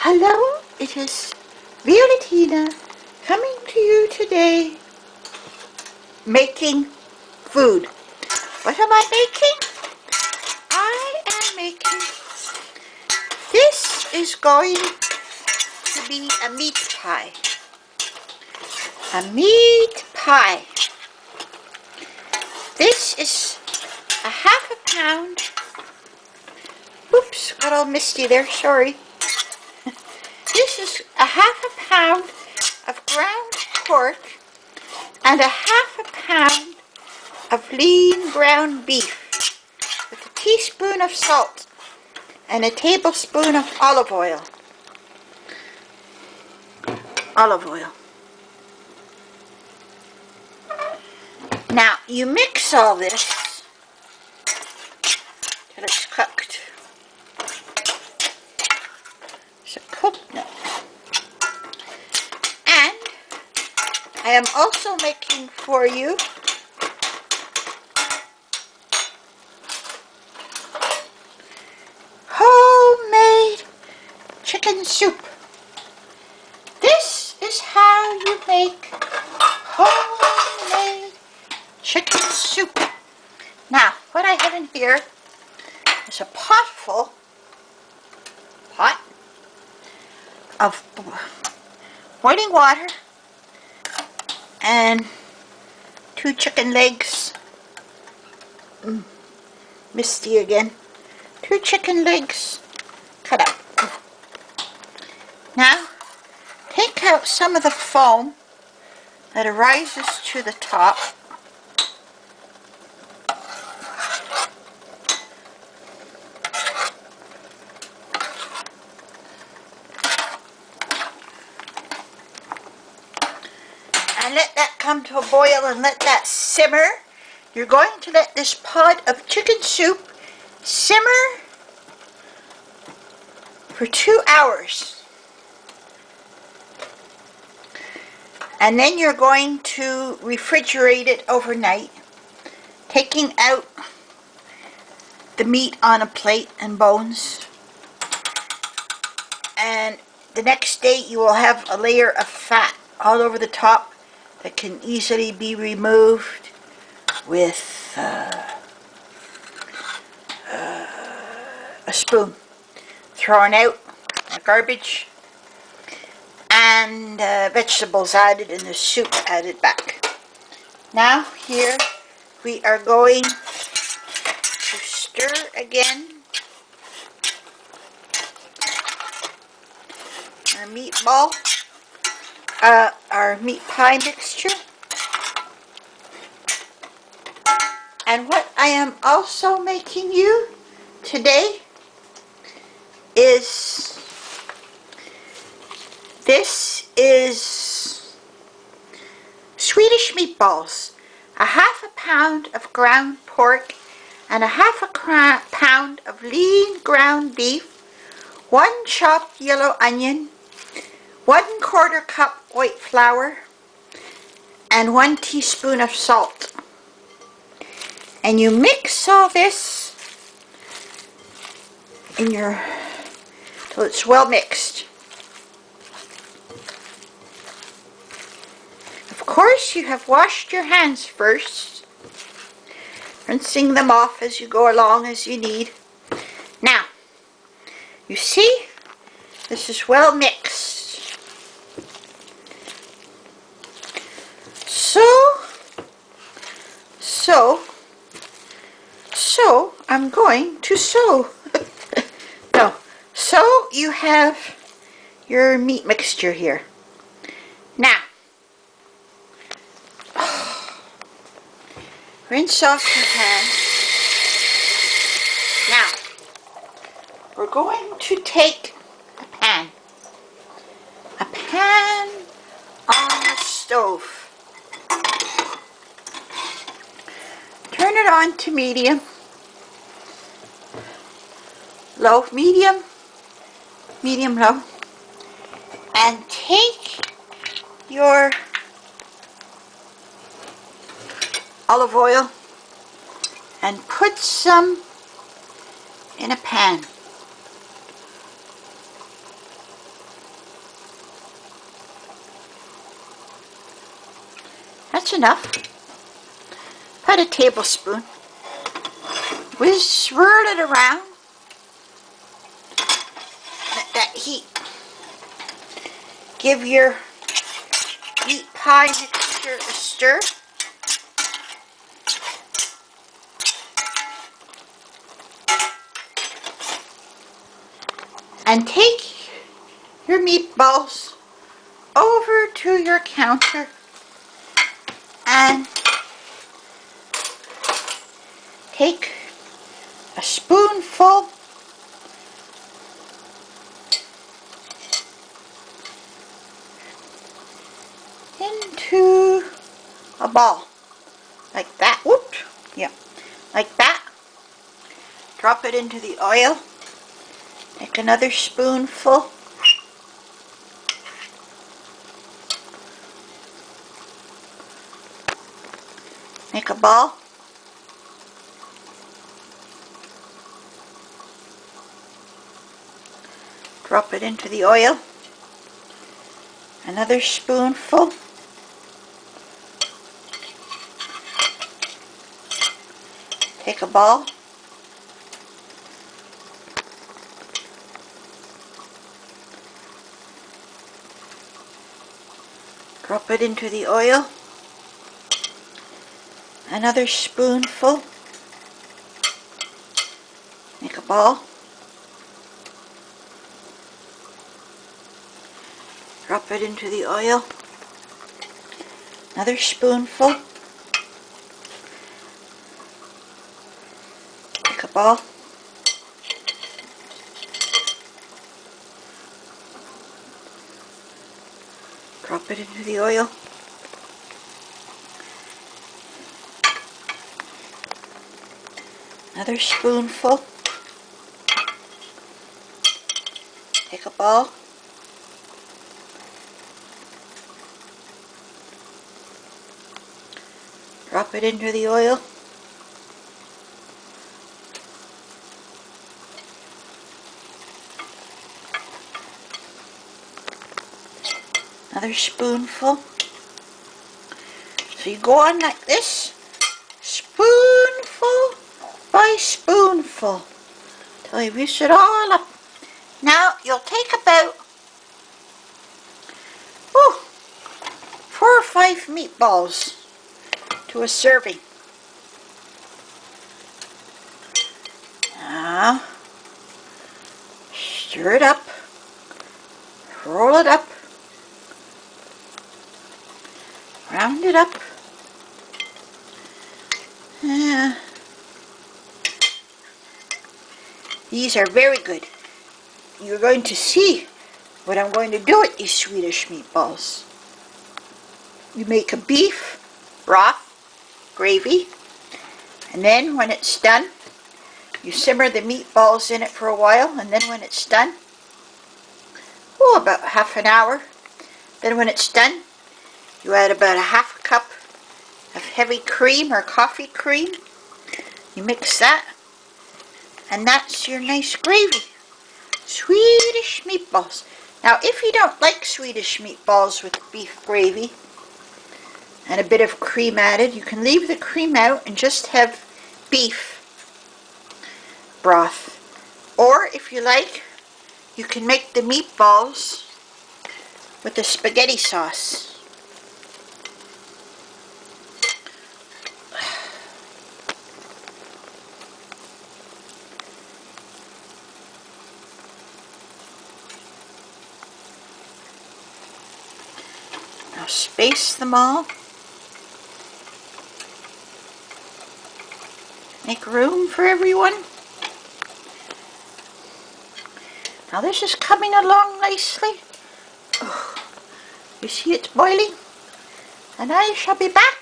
Hello, it is Violetina coming to you today making food. What am I making? I am making, this is going to be a meat pie. A meat pie. This is a half a pound. Oops, got all misty there, sorry. This is a half a pound of ground pork and a half a pound of lean ground beef with a teaspoon of salt and a tablespoon of olive oil. Olive oil. Now you mix all this till it's cooked. So cooked now. And I am also making for you homemade chicken soup. This is how you make homemade chicken soup. Now, what I have in here is a pot of boiling water and 2 chicken legs. Misty again. 2 chicken legs cut up. Now, take out some of the foam that arises to the top. And let that come to a boil and let that simmer. You're going to let this pot of chicken soup simmer for 2 hours. And then you're going to refrigerate it overnight, taking out the meat on a plate and bones. And the next day you will have a layer of fat all over the top that can easily be removed with a spoon. Thrown out, garbage, and vegetables added and the soup added back. Now here we are going to stir again our meatball. Our meat pie mixture. And what I am also making you today is, this is Swedish meatballs. A half a pound of ground pork and a half a pound of lean ground beef, 1 chopped yellow onion, 1/4 cup white flour, and 1 teaspoon of salt. And you mix all this in till it's well mixed. Of course, you have washed your hands first, rinsing them off as you go along as you need. Now, you see, this is well mixed. So I'm going to sew. No, so you have your meat mixture here. Now, rinse off your hands. Now, we're going to take a pan on the stove. Turn it on to medium, low, medium, low, and take your olive oil and put some in a pan. That's enough. Put a tablespoon. We swirl it around. Let that heat give your meat pie mixture a stir. And take your meatballs over to your counter and take a spoonful into a ball like that. Whoop, yeah, like that. Drop it into the oil. Take another spoonful. Make a ball. Drop it into the oil. Another spoonful. Take a ball. Drop it into the oil. Another spoonful. Make a ball. Drop it into the oil. Another spoonful. Make a ball. Drop it into the oil. Another spoonful. Take a ball. Drop it into the oil. Another spoonful. So you go on like this, spoonful by spoonful, till you mix it all up. Now you'll take about 4 or 5 meatballs to a serving. Now stir it up, roll it up, round it up. These are very good. You're going to see what I'm going to do with these Swedish meatballs. You make a beef broth gravy, and then when it's done, you simmer the meatballs in it for a while, and then when it's done, about half an hour, then when it's done, you add about a half a cup of heavy cream or coffee cream. You mix that, and that's your nice gravy. Swedish meatballs. Now, if you don't like Swedish meatballs with beef gravy and a bit of cream added, you can leave the cream out and just have beef broth. Or, if you like, you can make the meatballs with the spaghetti sauce. Now space them all. Make room for everyone. Now this is coming along nicely. Oh, you see it's boiling? And I shall be back